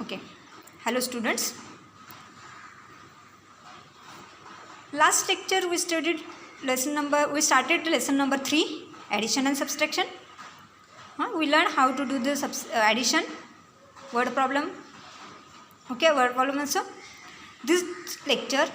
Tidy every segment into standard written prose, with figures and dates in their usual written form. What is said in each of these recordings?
Okay. Hello students. Last lecture we started lesson number 3, addition and subtraction. We learned how to do the addition, word problem. Okay, word problem also. This lecture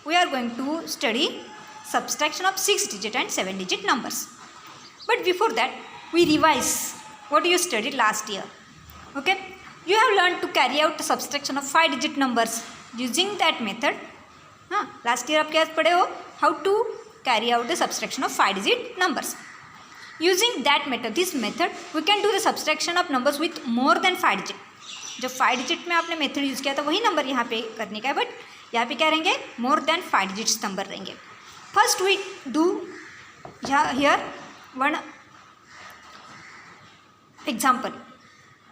we are going to study subtraction of 6-digit and 7-digit numbers. But before that we revise what you studied last year. Okay, you have learned to carry out the subtraction of 5-digit numbers using that method. Last year आप क्या पढ़े हो? How to carry out the subtraction of 5-digit numbers. Using that method, this method, we can do the subtraction of numbers with more than 5 digit. जो 5 digit में आपने method use किया था वही नंबर यहाँ पे करने का है, बट यहाँ पे क्या रहेंगे? मोर देन 5 digits नंबर रहेंगे. First we do here one example.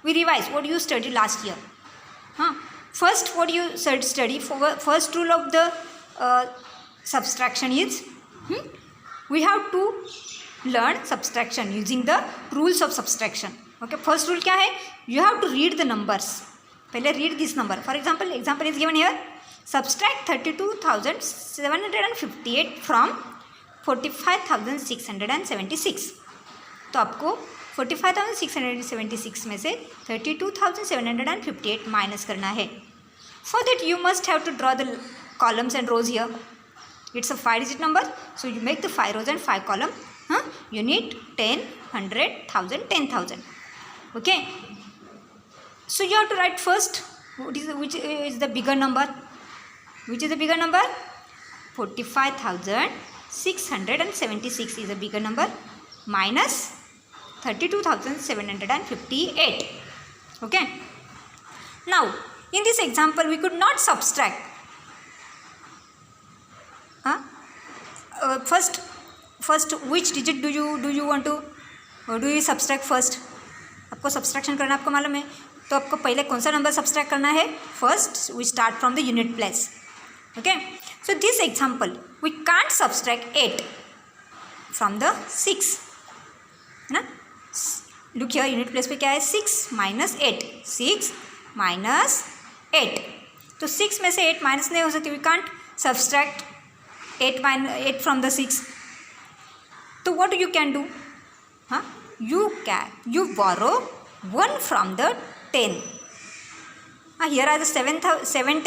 We revise what you studied last year. First, what you study first rule of the subtraction is we have to learn subtraction using the rules of subtraction. Okay, first rule क्या है? You have to read the numbers. पहले read this number. For example is given here. Subtract 32,758 from 45,676. तो आपको 45,676 में से 32,758 minus करना है. For that you must have to draw the columns and rows here. It's a 5-digit number, so you make the 5 rows and 5 columns. You need 10, 100, 1,000, 10,000. Okay, so you have to write first which is the bigger number. Which is the bigger number? 45,676 is a bigger number minus 32,758. Okay, now in this example we could not subtract. First which digit do you want to do you subtract first? आपको subtraction करना आपको मालूम है, तो आपको पहले कौन सा नंबर सब्सट्रैक्ट करना है? First we start from the unit place. Okay, so this example we can't subtract 8 from the 6, है ना. लुक हियर, यूनिट प्लेस पे क्या है? 6 minus 8. 6 minus 8. तो 6 में से 8 माइनस नहीं हो सकती. We can't subtract 8 from the 6. तो what you can do? You borrow 1 from the 10. Here are the 7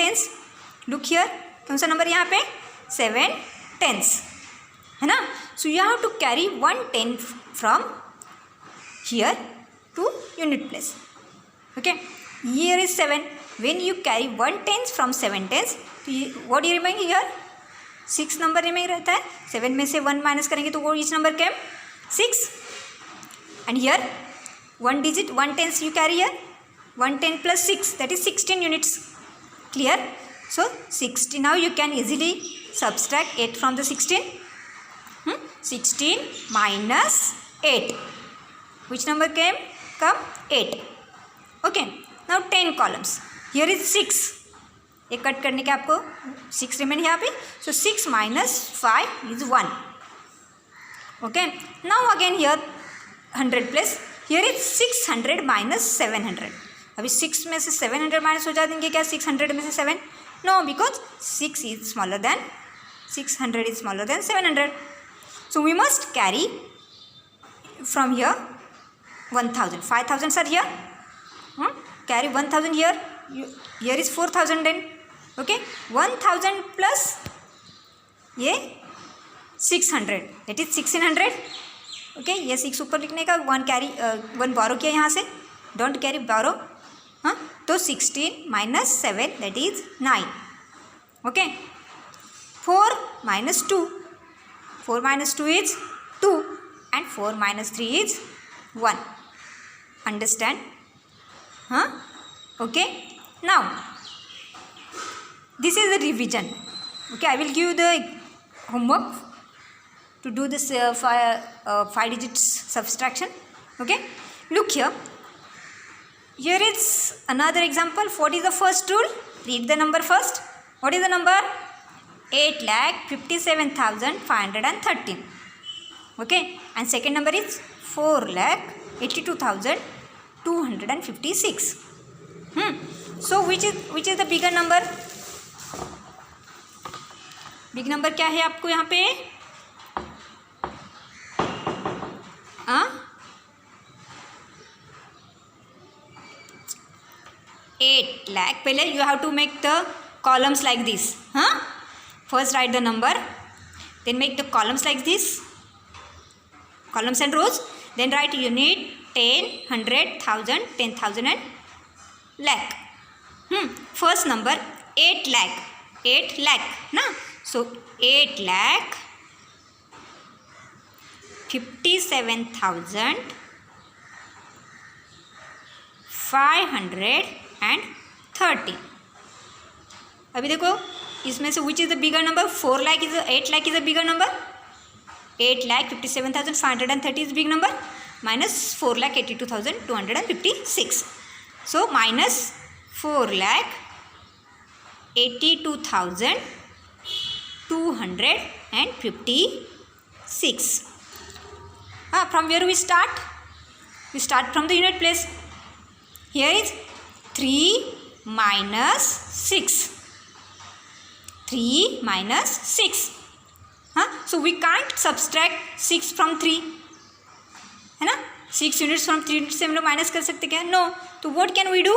tens. Look here, कौन सा नंबर यहाँ पे? 7 tens, है ना. So you have to carry 1 10 from here to unit place. Okay, here is 7. When you carry 1 tens from 7 tens, what do you remain here? 6 number remain रहता है. 7 में से 1 माइनस करेंगे तो वो each नंबर क्या है? 6. And here 1 digit 1 tens you carry here. 1 10 plus 6, that is 16 units. Clear? So 60. Now you can easily subtract 8 from the 16. 16 minus 8. Which number come? 8. Okay, now 10 columns. Here is 6. एक cut करने के आपको 6 remain यहाँ पे. So 6 minus 5 is 1. Okay, now again here 100 plus. Here is 600 minus 700. अभी 6 में से 700 minus हो जाएंगे क्या? 600 में से 7? No, because 6 is smaller than 600 is smaller than 700. So we must carry from here 1,000. 5,000 are here. Carry 1,000 here. Here is 4,000 then. Okay, 1,000 plus ये 600, that is 1,600. Okay, ये 6 ऊपर लिखने का. 1 बोरो किया यहाँ से. डोंट कैरी बोरो. तो 16 minus 7, that is 9. Okay, 4 minus 2. 4 minus 2 is 2 and 4 minus 3 is 1. Understand? Okay, now this is the revision. Okay, I will give you the homework to do this 5 digits subtraction. Okay, look here. Here is another example. What is the first rule? Read the number first. What is the number? 8,57,513. Okay, and second number is 4,82,256. So which is the bigger number? Big number क्या है आपको यहाँ पे? 8 lakh. पहले you have to make the columns like this. First write the number, then make the columns like this, columns and rows. Then write unit, 10, 100, 1000, 10,000 and lakh. First number 8 lakh. 8 lakh na? So 8 lakh 57,530. अभी देखो इसमें से which is the bigger number? 4 lakh is 8 lakh is a bigger number. 8,57,530 is big number, minus 4,82,256. So minus 4,82,256. From where we start? We start from the unit place. Here is 3 minus 6. 3 minus 6. So we can't subtract 6 from 3, है ना? 6 units from 3 units से हम लोग minus कर सकते क्या? No. तो what can we do?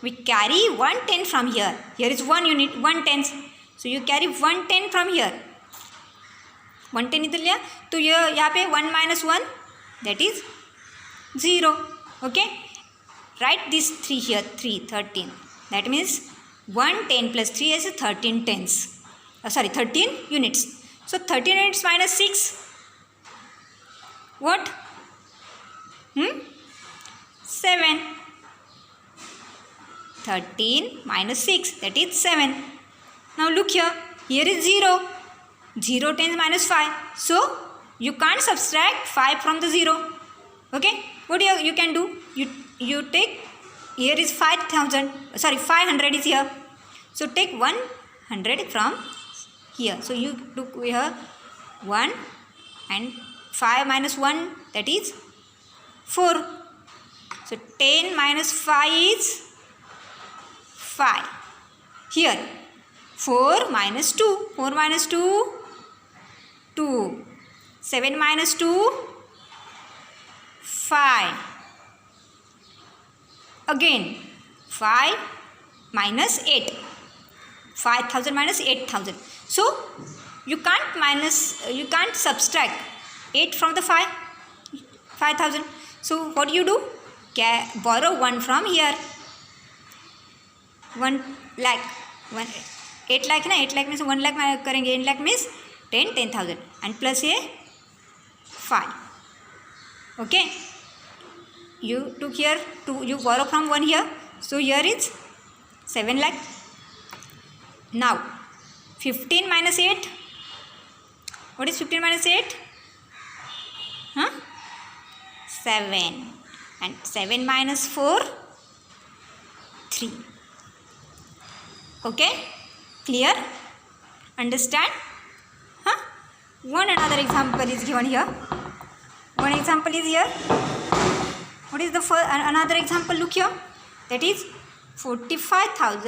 We carry 1/10 from here. Here is 1 unit, 1/10. So you carry 1/10 from here. 1/10 इधर लिया तो ये यहाँ पे 1 minus 1 that is 0. Okay. Write this 3 here. 3 13. That means 1/10 plus 3 is 13 tens. 13 units. So 13 units minus 6. What? 7. 13 minus 6, that is 7. Now look here. Here is 0. 0 tens minus 5. So you can't subtract 5 from the 0. Okay. What you can do? You take, here is 5,000. 500 is here. So take 100 from here. So you took here 1 and 5 minus 1, that is 4. So 10 minus 5 is 5. Here 4 minus 2. 4 minus 2, 2. 7 minus 2, 5. Again 5 minus 8. 5,000 minus 8,000. So you can't subtract 8 from the 5,000. So what do you do? Borrow 1 from here. 1 lakh. 8 lakh ना, 8 lakh में से 1 lakh करेंगे. 8 lakh means 10,000 and plus ये 5. Okay. You took here 2. You borrow from 1 here. So here is 7 lakh. Now 15 minus 8. What is 15 minus 8? 7. And 7 minus 4, 3. Okay? Clear? Understand? One another example is given here. One example is here. What is the another example? Look here. That is 45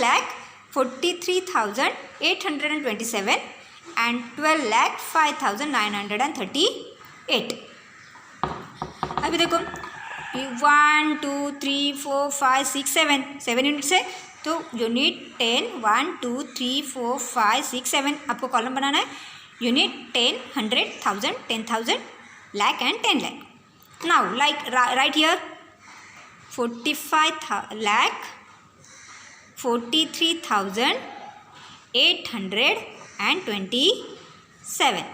lakh 43,827 and 12 lakh 5,938. अभी देखो 1 2 3 4 5 6 7 units है. तो unit 10 1 2 3 4 5 6 7 आपको column बनाना है. Unit 10 100 1000 10,000 lakh and 10 lakh. Now like right here 45 lakh 43,827.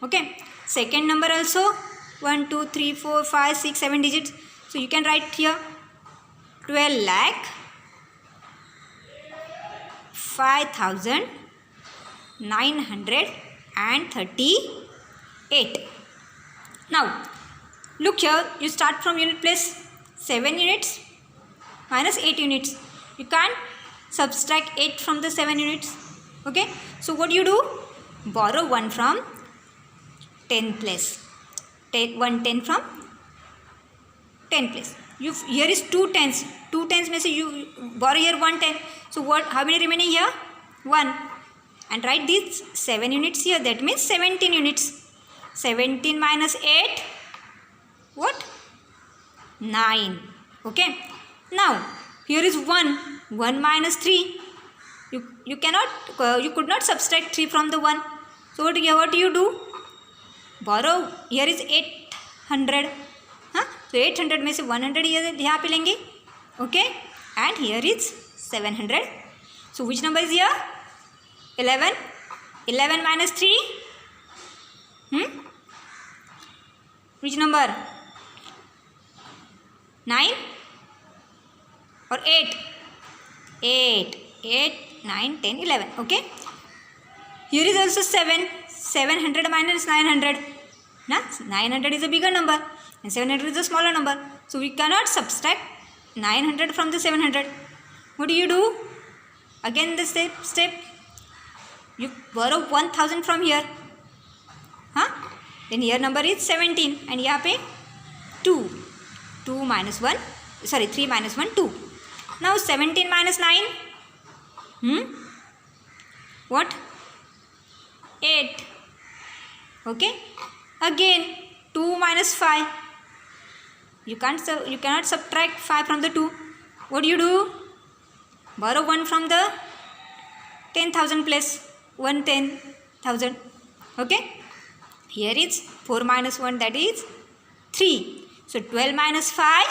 Okay. Second number also 1 2 3 4 5 6 7 digits. So you can write here 12 lakh 5,938. Now look here. You start from unit place. 7 units minus 8 units. You can't subtract 8 from the 7 units. Okay. So what do you do? Borrow 1 from 10 place. Take 1/10 from 10 place. You here is 2 tens. 2 tens means you borrow here 1 10. So what? How many remaining here? 1. And write these 7 units here. That means 17 units. 17 minus 8. What? 9. Okay. Now here is 1. 1 minus 3. You cannot. You could not subtract 3 from the 1. So what do you do? Borrow. Here is 800. हाँ, तो 800 में से 100 यहाँ पे लेंगे. Okay, and here is 700. So which number is here? 11. 11 minus 3. Which number? 9 or 8? 8. 8, 9, 10, 11. Okay. Here is also 7. 700 minus 900. Nah? 900 is a bigger number and 700 is a smaller number. So we cannot subtract 900 from the 700. What do you do? Again the step. You borrow 1000 from here. Huh? Then here number is 17 and यहाँ पे 2. 2 minus 1. Sorry, 3 minus 1, 2. Now 17 minus 9. What? 8. Okay. Again 2 minus 5. You cannot subtract 5 from the 2. What do you do? Borrow 1 from the 10,000 place. 1 10,000. Okay. Here is 4 minus 1, that is 3. So 12 minus 5,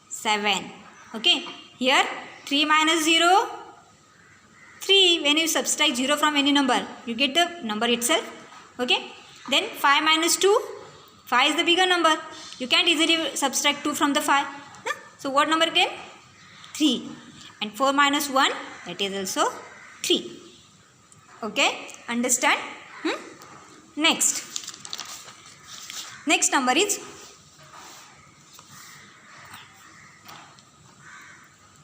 7. Okay. Here 3 minus 0, 3. When you subtract 0 from any number, you get the number itself. Okay. Then 5 minus 2, 5 is the bigger number. You can't easily subtract 2 from the 5. No? So what number again? 3. And 4 minus 1, that is also 3. Okay. Understand? Next number is,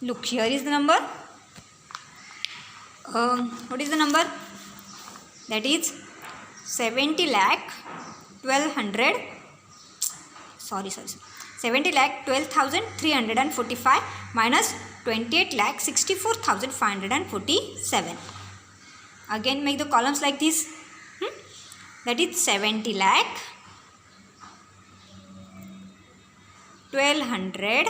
look, here is the number. What is the number? That is 70 lakh 1200. Sorry. 70 lakh 12,345 minus 28 lakh 64,547. Again make the columns like this. That is 70 lakh 1200.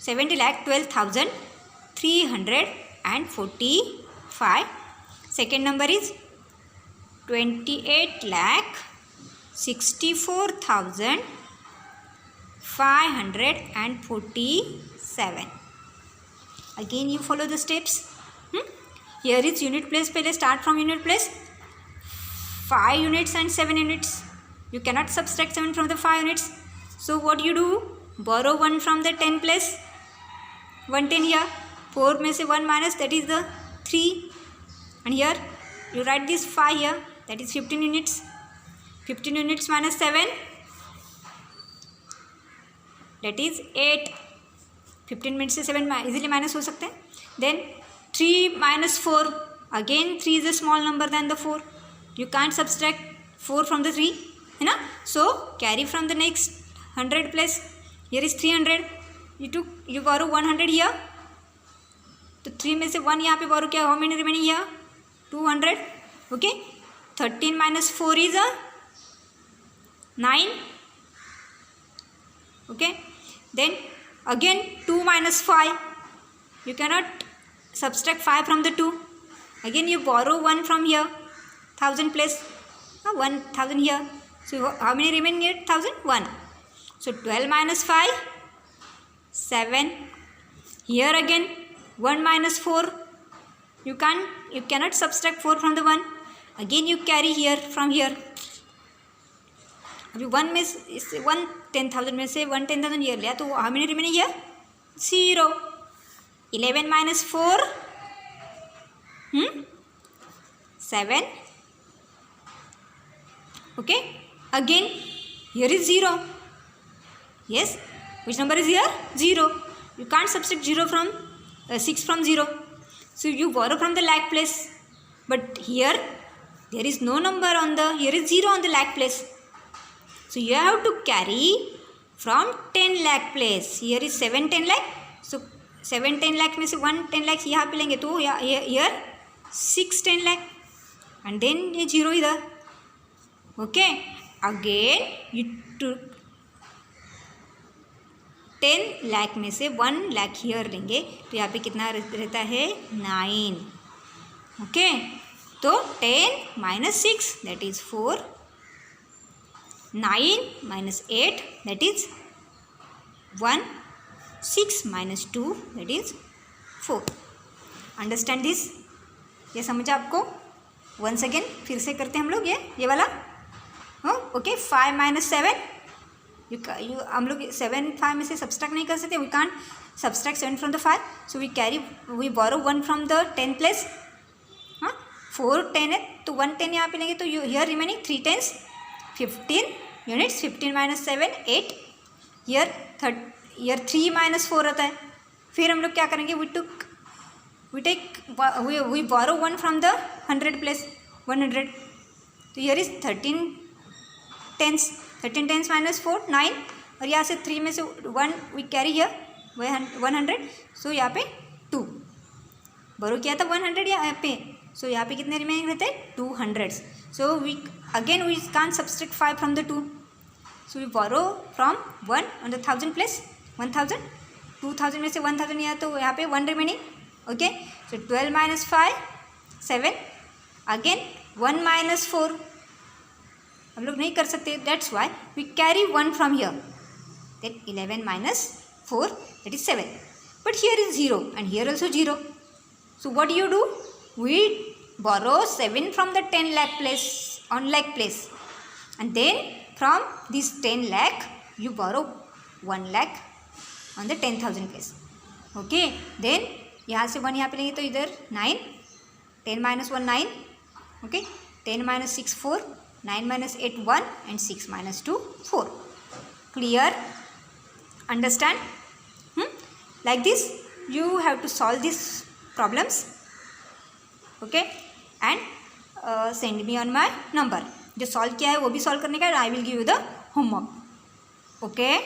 70 lakh 12,345. Second number is 28 lakh 64,547. Again you follow the steps. Here is unit place. पहले start from unit place. 5 units and 7 units. You cannot subtract 7 from the 5 units. So what you do? Borrow 1 from the 10 place. 110 here. 4 में से 1 minus, that is the 3. And here you write this 5 here. That is 15 units. 15 units minus 7. That is 8. 15 minutes से 7 easily minus हो सकते हैं. Then 3 minus 4. Again 3 is a small number than the 4. You can't subtract 4 from the 3. है ना? So carry from the next 100 place. Here is 300. You borrow 100 here. तो 3 में से 1 यहाँ पे borrow किया. How many remaining here? 200. Okay. 13 minus 4 is a 9. Okay. Then again 2 minus 5. You cannot subtract 5 from the 2. Again you borrow 1 from here. 1000 place. 1000 here. So how many remain here? 1000? 1. So 12 minus 5, 7. Here again 1 minus 4. You cannot subtract 4 from the 1. Again you carry here from here. अभी 1 में से 1 10,000 में से 1 10,000 here लिया, तो how many remaining here? 0. 11 minus 4, 7. Okay. Again here is 0. Yes. Which number is here? 0. You can't subtract 0 from 6 from 0. So you borrow from the lakh place. But here there is no number on the, here is 0 on the lakh place. So you have to carry from 10 lakh place, here is 7 10 lakh, so 7 10 lakh में से 1 10 लाख यहाँ पे लेंगे तो here 6 10 lakh and then ये 0 इधर. Okay, again you took 10 lakh में से 1 लाख हियर लेंगे तो यहाँ पे कितना रहता है 9. ओके, तो 10 minus 6 that is 4, 9 minus 8 that is 1, 6 minus 2 that is 4. Understand this? ये समझा आपको? वंस अगेन फिर से करते हैं हम लोग ये वाला. ओके, 5 माइनस 7 हम लोग 7 5 में से सब्सट्रैक्ट नहीं कर सकते. We can't subtract 7 from the 5, so we borrow 1 from the 10 place. 4 10 है तो 1 10 यहाँ पे लेंगे तो here remaining 3 10s 15 units. 15 minus 7 8, here 3 minus 4 रहता है. फिर हम लोग क्या करेंगे, we borrow 1 from the 100 place 100, तो here is 13 10s. 13 10s minus 4 9, और यहाँ से 3 में से 1 वी कैरी हियर 100, सो यहाँ पे 2 बोरो किया था 100 यहाँ पे, सो यहाँ पे कितने रिमेनिंग रहते हैं 200. So we can't subtract 5 from the 2, so we borrow from 1 on the 1000 place 1000, 2000 में से 1000 यहाँ तो यहाँ पे 1 remaining. Okay, so 12 minus 5 7, again 1 minus 4 हम लोग नहीं कर सकते, that's why we carry 1 from here, that 11 minus 4 that is 7, but here is 0 and here also 0. So what you do, we borrow 7 from the 10 lakh place on lakh place, and then from this 10 lakh you borrow 1 lakh on the 10,000 place. Okay, then यहाँ से 1 यहाँ पे लेंगे तो इधर 9, 10 minus 1 9. Okay, 10 minus 6 4, 9 minus 8 1 and 6 minus 2 4. Clear? Understand? Like this you have to solve these problems. Okay, and send me on my number. जो solve किया है वो भी सॉल्व करने का, I will give you the homework. Okay.